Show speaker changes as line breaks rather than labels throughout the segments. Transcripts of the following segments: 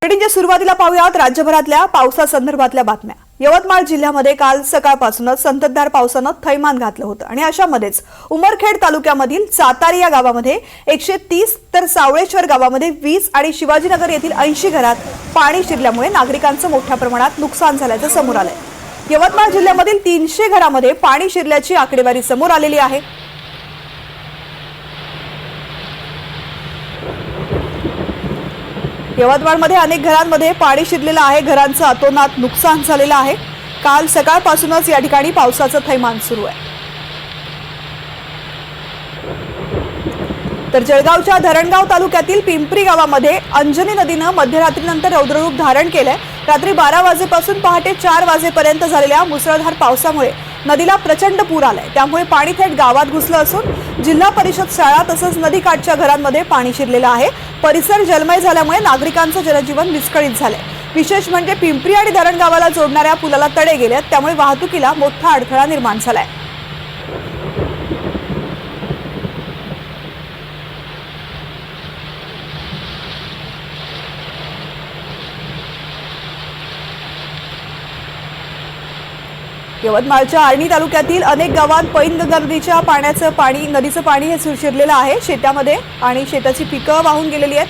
बुलेटिनच्या सुरुवातीला पाहूयात राज्यभरातल्या पावसासंदर्भातल्या बातम्या। यवतमाळ जिल्ह्यामध्ये काल सकाळपासूनच संततधार पावसानं थैमान घातलं होतं आणि अशामध्येच उमरखेड तालुक्यामधील सातारी या गावामध्ये 130 तर सावळेश्वर गावामध्ये 20 आणि शिवाजीनगर येथील 80 घरात पाणी शिरल्यामुळे नागरिकांचं मोठ्या प्रमाणात नुकसान झाल्याचं समोर आलंय। यवतमाळ जिल्ह्यामधील 300 घरामध्ये पाणी शिरल्याची आकडेवारी समोर आलेली आहे। यवतमाळमध्ये अनेक घरांमध्ये पाणी शिरलेलं आहे। घरांचं अतोनात नुकसान झालेलं आहे। काल सकाळपासूनच या ठिकाणी पावसाचं थैमान सुरू आहे। तर जळगावच्या धरणगाव तालुक्यातील पिंपरी गावामध्ये अंजनी नदीनं मध्यरात्रीनंतर रौद्ररूप धारण केलंय। रात्री 12 वाजेपासून पहाटे 4 वाजेपर्यंत झालेल्या मुसळधार पावसामुळे नदीला प्रचंड पूर आलाय। त्यामुळे पाणी थेट गावात घुसलं असून जिल्हा परिषद शाळा तसंच नदीकाठच्या घरांमध्ये पाणी शिरलेलं आहे। परिसर जलमय झाल्यामुळे नागरिकांचं जनजीवन विस्कळीत झालंय। विशेष म्हणजे पिंपरी आणि धरणगावाला जोडणाऱ्या पुलाला तडे गेलेत, त्यामुळे वाहतुकीला मोठा अडथळा निर्माण झालाय। यवतमाळच्या आर्णी तालुक्यातील अनेक गावात पैनगंगा नदीचं पाणी हे शिरलेलं आहे। शेतामध्ये आणि शेताची पिकं वाहून गेलेली आहेत।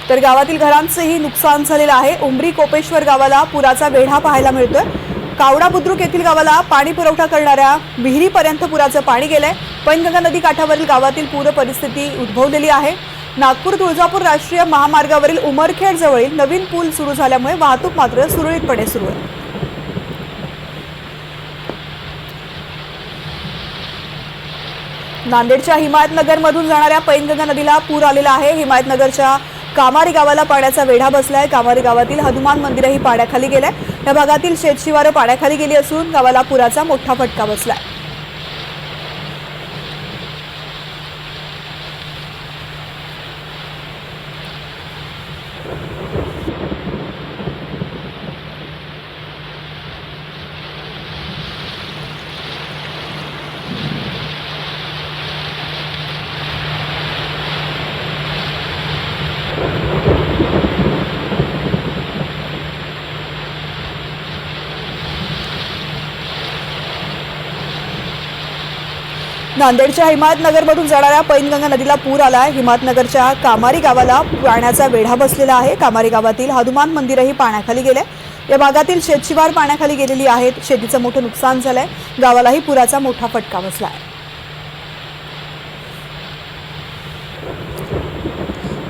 तर गावातील घरांचंही नुकसान झालेलं आहे। उमरी कोपेश्वर गावाला पुराचा वेढा पाहायला मिळतोय। कावडा बुद्रुक येथील गावाला पाणी पुरवठा करणाऱ्या विहिरीपर्यंत पुराचं पाणी गेलंय। पैनगंगा नदी काठावरील गावातील पूर परिस्थिती उद्भवलेली आहे। नागपूर तुळजापूर राष्ट्रीय महामार्गावरील उमरखेड जवळील नवीन पूल सुरू झाल्यामुळे वाहतूक मात्र सुरळीतपणे सुरू आहे। नांदेडच्या हिमायतनगरमधून जाणाऱ्या पैनगंगा नदीला पूर आलेला आहे। हिमायतनगरच्या कामारी गावाला पाण्याचा वेढा बसलाय। कामारी गावातील हनुमान मंदिरही पाण्याखाली गेलंय। या भागातील शेतशिवारं पाण्याखाली गेली असून गावाला पुराचा मोठा फटका बसलाय। नांदेडच्या हिमायतनगरमधून जाणाऱ्या पैनगंगा नदीला पूर आलाय। हिमायतनगरच्या कामारी गावाला पाण्याचा वेढा बसलेला आहे। कामारी गावातील हनुमान मंदिरही पाण्याखाली गेले। या भागातील शेतशिवार पाण्याखाली गेलेली आहेत। शेतीचं मोठं नुकसान झालंय। गावालाही पुराचा मोठा फटका बसलाय।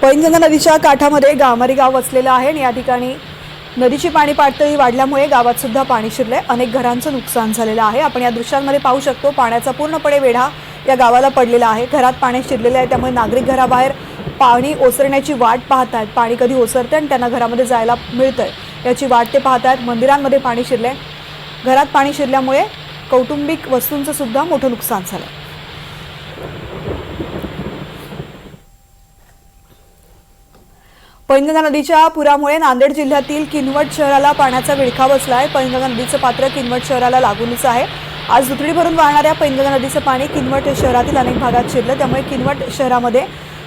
पैनगंगा नदीच्या काठामध्ये कामारी गाव वसलेलं आहे आणि या ठिकाणी नदीची पाणी पातळी वाढल्यामुळे गावात सुद्धा पाणी शिरले। अनेक घरांचं नुकसान झालेलं आहे। आपण या दृश्यांमध्ये पाहू शकतो पाण्याचा पूर्णपणे वेढा या गावाला पडलेला आहे। घरात पाणी शिरलेले आहे, त्यामुळे नागरिक घराबाहेर पाणी ओसरण्याची वाट पाहत आहेत। पाणी कधी ओसरते आणि त्यांना घरामध्ये जायला मिळतंय याची वाट ते पाहत आहेत। मंदिरांमध्ये पाणी शिरले। घरात पाणी शिरल्यामुळे कौटुंबिक वस्तूंचं सुद्धा मोठं नुकसान झालंय। पैनगंगा नदीच्या पुरामुळे नांदेड जिल्ह्यातील किनवट शहराला पाण्याचा विळखा बसलाय। पैनगंगा नदीचं पात्र किनवट शहराला लागूनच आहे। आज दुथडी भरून वाहणाऱ्या पैनगंगा नदीचं पाणी किनवट शहरातील अनेक भागात शिरलं, त्यामुळे किनवट शहरामध्ये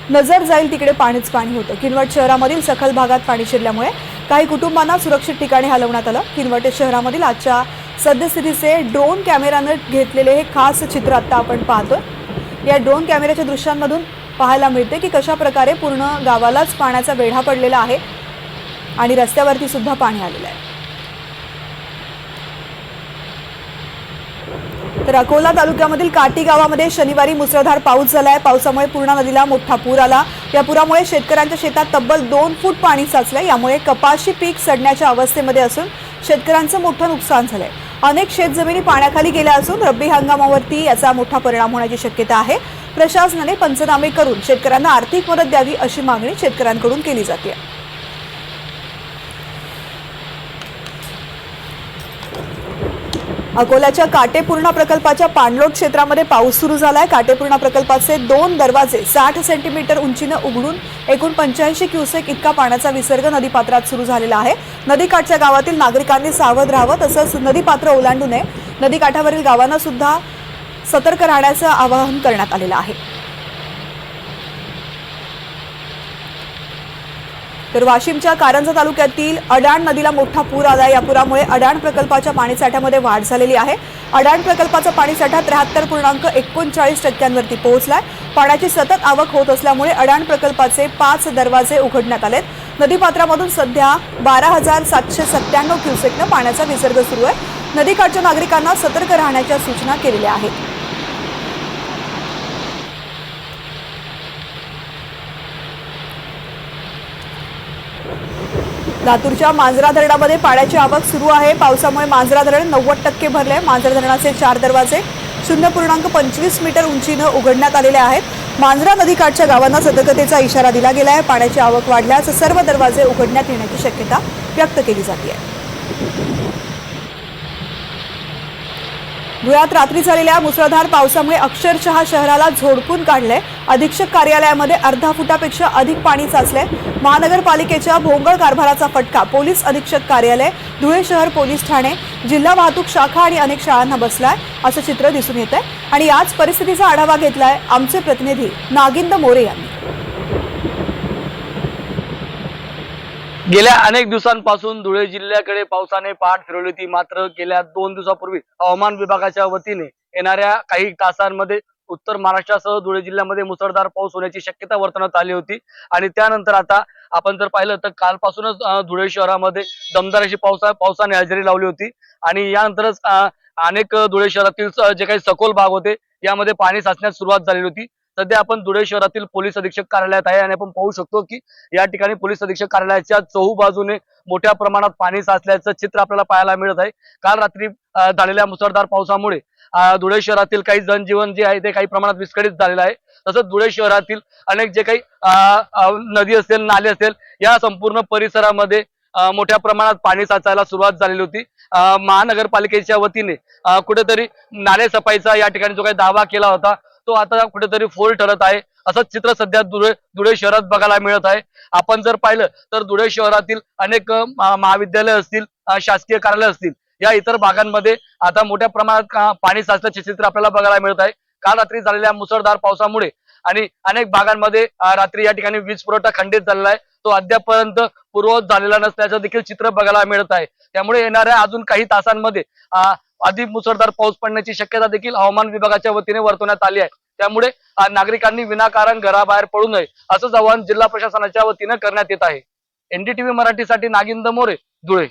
नजर जाईल तिकडे पाणीच पाणी होतं। किनवट शहरामधील सखल भागात पाणी शिरल्यामुळे काही कुटुंबांना सुरक्षित ठिकाणी हलवण्यात आलं। किनवट शहरामधील आजच्या सद्यस्थितीचे ड्रोन कॅमेराने घेतलेले हे खास चित्र आता आपण पाहतोय। या ड्रोन कॅमेऱ्याच्या दृश्यांमधून पाहायला मिळते की कशा प्रकारे पूर्ण गावालाच पाण्याचा वेढा पडलेला आहे आणि रस्त्यावरती सुद्धा पाणी आलेलं आहे। तर अकोला तालुक्यामधील काटी गावामध्ये शनिवारी मुसळधार पाऊस झालाय। पावसामुळे पूर्णा नदीला मोठा पूर आला। या पुरामुळे शेतकऱ्यांच्या शेतात तब्बल 2 फूट पाणी साचलंय। यामुळे कपाशी पीक सडण्याच्या अवस्थेमध्ये असून शेतकऱ्यांचं मोठं नुकसान झालंय। अनेक शेतजमिनी पाण्याखाली गेल्या असून रब्बी हंगामावरती याचा मोठा परिणाम होण्याची शक्यता आहे। प्रशासनाने पंचनामे करून शेतकऱ्यांना आर्थिक मदत द्यावी अशी मागणी शेतकऱ्यांकडून केली जाते। अकोल्याच्या काटेपूर्णा प्रकल्पाच्या पाणलोट क्षेत्रामध्ये पाऊस सुरू झालाय। काटेपूर्णा प्रकल्पाचे 2 दरवाजे 60 सेंटीमीटर उंचीने उघडून एकूण 85 क्युसेक इतका पाण्याचा विसर्ग नदीपात्रात सुरू झालेला आहे। नदीकाठच्या गावातील नागरिकांनी सावध राहावं, तसंच नदीपात्र ओलांडू नये। नदीकाठावरील गावांना सुद्धा सतर्क राहण्याचं आवाहन करण्यात आलेलं आहे। तर वाशिमच्या कारंजा तालुक्यातील अडाण नदीला मोठा पूर आला। या पुरामुळे अडाण प्रकल्पाच्या पाणीसाठ्यामध्ये वाढ झालेली आहे। अडाण प्रकल्पाचा पाणीसाठा 73.39% पोहोचलाय। पाण्याची सतत आवक होत असल्यामुळे अडाण प्रकल्पाचे 5 दरवाजे उघडण्यात आलेत। नदीपात्रामधून सध्या 12,797 क्युसेकनं पाण्याचा विसर्ग सुरू आहे। नदीकाठच्या नागरिकांना सतर्क राहण्याच्या सूचना केलेल्या आहेत। लातूरच्या मांजरा धरणामध्ये पाण्याची आवक सुरू आहे। पावसामुळे मांजरा धरण 90% भरले। मांजरा धरणाचे 4 दरवाजे 0.25 मीटर उंचीनं उघडण्यात आलेले आहेत। मांजरा नदीकाठच्या गावांना सतर्कतेचा इशारा दिला गेला आहे। पाण्याची आवक वाढल्यास सर्व दरवाजे उघडण्यात येण्याची शक्यता व्यक्त केली जाते आहे। धुळ्यात रात्री झालेल्या मुसळधार पावसामुळे अक्षरशः शहराला झोडपून काढले। अधीक्षक कार्यालयामध्ये अर्धा फुटापेक्षा अधिक पाणी साचले। महानगरपालिकेच्या भोंगळ कारभाराचा फटका पोलीस अधीक्षक कार्यालय, धुळे शहर पोलीस ठाणे, जिल्हा वाहतूक शाखा आणि अनेक शाळांना बसलाय असं चित्र दिसून येत आहे। आणि याच परिस्थितीचा आढावा घेतलाय आमचे प्रतिनिधी नागिंद मोरे यांनी।
गेल्या अनेक दिवसांपासून धुळे जिल्ह्याकडे पावसाने पाठ फिरवली होती। मात्र गेल्या 2 दिवसापूर्वी हवामान विभागाच्या वतीने येणाऱ्या काही तासांमध्ये उत्तर महाराष्ट्रासह धुळे जिल्ह्यामध्ये मुसळधार पाऊस होण्याची शक्यता वर्तवण्यात आली होती। आणि त्यानंतर आता आपण जर पाहिलं तर कालपासूनच धुळे शहरामध्ये दमदार अशी पावसाने हजेरी लावली होती। आणि यानंतरच अनेक धुळे शहरातील जे काही सखोल भाग होते यामध्ये पाणी साचण्यास सुरुवात झाली होती। सध्या आपण धुळे शहरातील पोलीस अधीक्षक कार्यालयात आहे आणि आपण पाहू शकतो की या ठिकाणी पोलीस अधीक्षक कार्यालयाच्या चहूबाजूने मोठ्या प्रमाणात पाणी साचल्याचं चित्र आपल्याला पाहायला मिळत आहे। काल रात्री झालेल्या मुसळधार पावसामुळे धुळे शहरातील काही जनजीवन जे आहे ते काही प्रमाणात विस्कळीत झालेलं आहे। तसंच धुळे शहरातील अनेक जे काही नदी असेल, नाले असेल, या संपूर्ण परिसरामध्ये मोठ्या प्रमाणात पाणी साचायला सुरुवात झालेली होती। महानगरपालिकेच्या वतीने कुठेतरी नाले सफाईचा या ठिकाणी जो काही दावा केला होता तो आता कुठेतरी फोल ठरत आहे असंच चित्र सध्या धुळे शहरात बघायला मिळत आहे। आपण जर पाहिलं तर धुळे शहरातील अनेक महाविद्यालय असतील, शासकीय कार्यालय असतील, या इतर भागांमध्ये आता मोठ्या प्रमाणात पाणी साचल्याचे चित्र आपल्याला बघायला मिळत आहे। काल रात्री झालेल्या मुसळधार पावसामुळे आणि अनेक भागांमध्ये रात्री या ठिकाणी वीज पुरवठा खंडित झालेला आहे, तो अद्यापपर्यंत पूर्ववत झालेला नसल्याचं देखील चित्र बघायला मिळत आहे। त्यामुळे येणाऱ्या अजून काही तासांमध्ये अधिक मुसळधार पाऊस पडण्याची शक्यता देखील हवामान विभागाच्या वतीने वर्तवण्यात आली आहे। त्यामुळे नागरिकांनी विनाकारण घराबाहेर पडू नये असंच आवाहन जिल्हा प्रशासनाच्या वतीने करण्यात येत आहे। एनडीटीव्ही मराठीसाठी नागिंद मोरे, धुळे।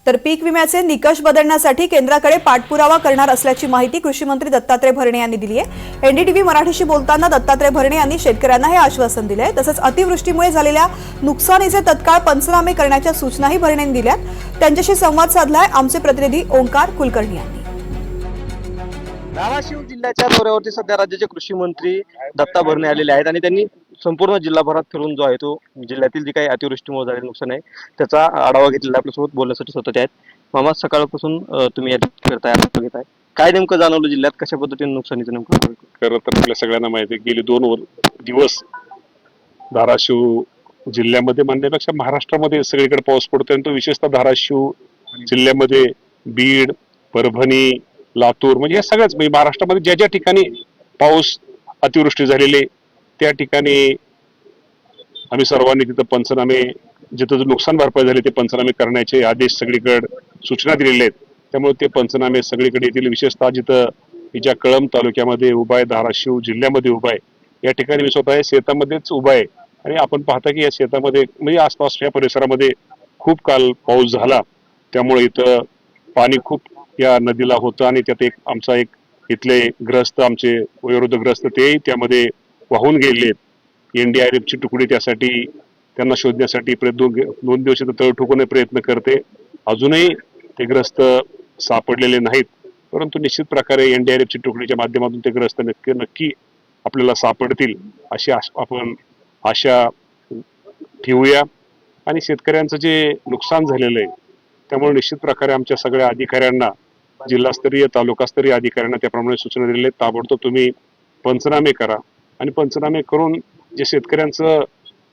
तर पीक विम्याचे निकष बदलण्यासाठी केंद्राकडे पाठपुरावा करणार असल्याची माहिती कृषी मंत्री दत्तात्रय भरणे यांनी दिली आहे। एनडीटीव्ही मराठीशी बोलताना दत्तात्रय भरणे यांनी शेतकऱ्यांना हे आश्वासन दिले आहे। तसंच अतिवृष्टीमुळे झालेल्या नुकसानीचे तत्काळ पंचनामे करण्याच्या सूचनाही भरणे यांनी दिल्यात। त्यांच्याशी संवाद साधलाय आमचे प्रतिनिधी ओंकार कुलकर्णी यांनी।
धाराशिव जिल्ह्याच्या दौऱ्यावरती सध्या राज्याचे कृषी मंत्री दत्ता भरणे आलेले आहेत आणि त्यांनी संपूर्ण जिल्हाभरात फिरून जो आहे तो जिल्ह्यातील जी काही अतिवृष्टीमुळे झालेलं नुकसान आहे त्याचा आढावा घेतलेला आपल्यासोबत बोलण्यासाठी सतत आहेत। मामा, सकाळपासून तुम्ही या फिरताय, घेताय, काय नेमकं जाणवलं जिल्ह्यात, कशा पद्धतीने नुकसानीचं नेमकं?
खरं तर आपल्या सगळ्यांना माहिती आहे गेली 2 दिवस धाराशिव जिल्ह्यामध्ये म्हणण्यापेक्षा महाराष्ट्रामध्ये सगळीकडे पाऊस पडतोय आणि तो विशेषतः धाराशिव जिल्ह्यामध्ये बीड, परभणी, लातूर म्हणजे या सगळ्याच म्हणजे महाराष्ट्रामध्ये ज्या ज्या ठिकाणी पाऊस अतिवृष्टी झालेली त्या ठिकाणी आम्ही सर्वांनी तिथं पंचनामे, जिथं नुकसान भरपाई झाली ते पंचनामे करण्याचे आदेश सगळीकडे सूचना दिलेले आहेत। त्यामुळे ते पंचनामे सगळीकडे येतील। विशेषतः जिथं ज्या कळंब तालुक्यामध्ये उभा आहे, धाराशिव जिल्ह्यामध्ये उभा आहे, या ठिकाणी मी स्वतः शेतामध्येच उभा आहे आणि आपण पाहता की या शेतामध्ये म्हणजे आसपास या परिसरामध्ये खूप काल पाऊस झाला, त्यामुळे इथं पाणी खूप या नदीला होतं आणि त्यात आमचा एक इथले ग्रस्त, आमचे वयोवृद्धग्रस्त ते त्यामध्ये वाहून गेले। एनडीआरएफची तुकडी त्यासाठी त्यांना शोधण्यासाठी 2 दिवस तळ ठोकवण्याचा प्रयत्न करते। अजूनही ते ग्रस्त सापडलेले नाहीत, परंतु निश्चित प्रकारे एनडीआरएफची तुकडीच्या माध्यमातून ते ग्रस्त नक्की आपल्याला सापडतील अशी आपण आशा ठेवूया। आणि शेतकऱ्यांचं जे नुकसान झालेलं आहे त्यामुळे निश्चित प्रकारे आमच्या सगळ्या अधिकाऱ्यांना, जिल्हास्तरीय तालुकास्तरीय अधिकाऱ्यांना त्याप्रमाणे सूचना दिलेल्या आहेत, ताबडतोब तुम्ही पंचनामे करा आणि पंचनामे करून जे शेतकऱ्यांचं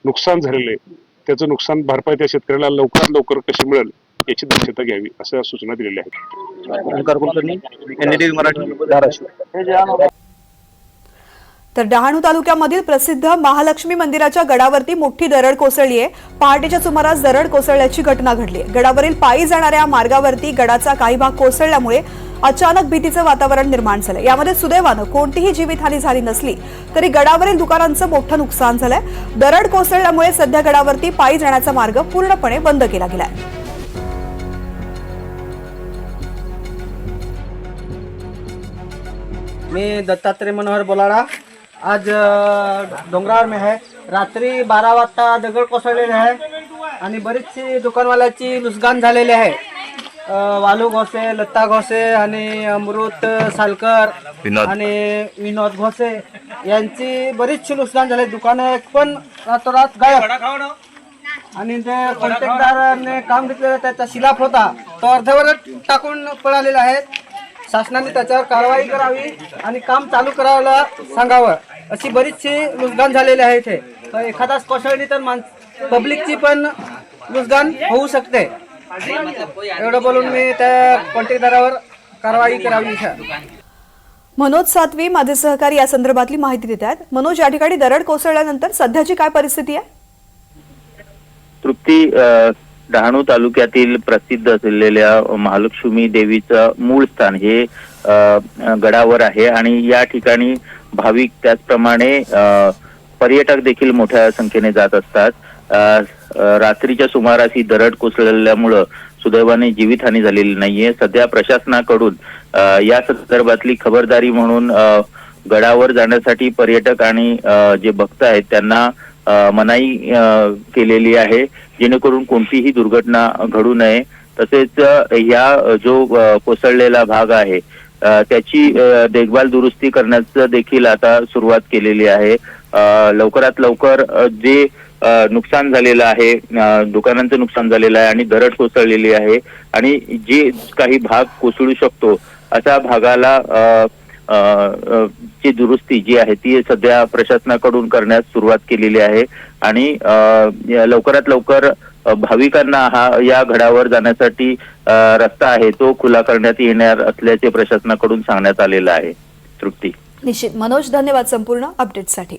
नुकसान झालेलं आहे त्याचं नुकसान भरपाई त्या शेतकऱ्याला लवकरात लवकर कशी मिळेल याची दक्षता घ्यावी अशा सूचना दिलेल्या आहेत।
ओंकार कुलकर्णी, एनडीटीव्ही मराठी, धाराशिव।
तर डहाणू तालुक्यामधील प्रसिद्ध महालक्ष्मी मंदिराच्या गडावरती मोठी दरड कोसळली आहे. पहाटेच्या सुमारास दरड कोसळल्याची घटना घडली आहे. गडावरील पायी जाणाऱ्या मार्गावरती गडाचा काही भाग कोसळल्यामुळे अचानक भीतीचं वातावरण निर्माण झालं. यामध्ये सुदैवानं कोणतीही जीवितहानी झाली नसली तरी गडावरील दुकानांचं मोठं नुकसान झालंय. दरड कोसळल्यामुळे सध्या गडावरती पायी जाण्याचा मार्ग पूर्णपणे बंद केला गेलाय.
मी दत्तात्रय मनोहर बोलाडा. आज डोंगरावर मी आहे. रात्री 12 वाजता दगड कोसळलेले आहे आणि बरीचशी दुकानवाल्याची नुकसान झालेली आहे. वालू घोसे, लत्ता घोसे आणि अमृत सालकर आणि विनोद घोसे यांची बरीचशी नुकसान झाले. दुकानं पण रातोरात गायब आणि जे कॉन्ट्रॅक्टदाराने काम घेतलेलं त्याचा शिलाफ होता तो अर्धवट टाकून पळालेला आहे. शासनाने त्याच्यावर कारवाई करावी आणि काम चालू करायला सांगावं. अशी बरीचशी नुकसान झालेली आहे इथे. तर एखादाच कोसळली तर पब्लिकची पण नुकसान होऊ शकते. एवढं बोलून मी त्या कॉन्ट्रॅक्टदारावर कारवाई करावी इथं.
मनोज सातवी माझे सहकारी या संदर्भातली माहिती देत आहेत. मनोज, या ठिकाणी दरड कोसळल्यानंतर सध्याची काय परिस्थिती आहे?
तृप्ती, डहाणू तालुक्यातील प्रसिद्ध असलेल्या महालक्ष्मी देवीचं मूळ स्थान हे गडावर आहे आणि या ठिकाणी भाविक त्याचप्रमाणे पर्यटक देखील मोठ्या संख्येने जात असतात. रात्रीच्या सुमारास ही दरड कोसळल्यामुळं सुदैवाने जीवितहानी झालेली नाहीये. सध्या प्रशासनाकडून या संदर्भातली खबरदारी म्हणून गडावर जाण्यासाठी पर्यटक आणि जे भक्त आहेत त्यांना मनाई केलेली आहे, जेणेकरून कोणतीही दुर्घटना घडू नये. तसेच ह्या जो कोसळलेला भाग आहे त्याची देखभाल दुरुस्ती करण्याचं देखील आता सुरुवात केलेली आहे. लवकरात लवकर जे नुकसान झालेलं आहे, दुकानांचं नुकसान झालेलं आहे आणि दरड कोसळलेली आहे आणि जे काही भाग कोसळू शकतो अशा भागाला ची दुरुस्ती जी आहे ती सध्या प्रशासनाकडून करण्यास सुरुवात केलेली आहे आणि लवकरात लवकर भाविकांना या गडावर जाण्यासाठी रस्ता आहे तो खुला करण्यात येणार असल्याचे प्रशासनाकडून सांगण्यात आलेलं आहे. तृप्ती.
निश्चित मनोज, धन्यवाद संपूर्ण अपडेटसाठी.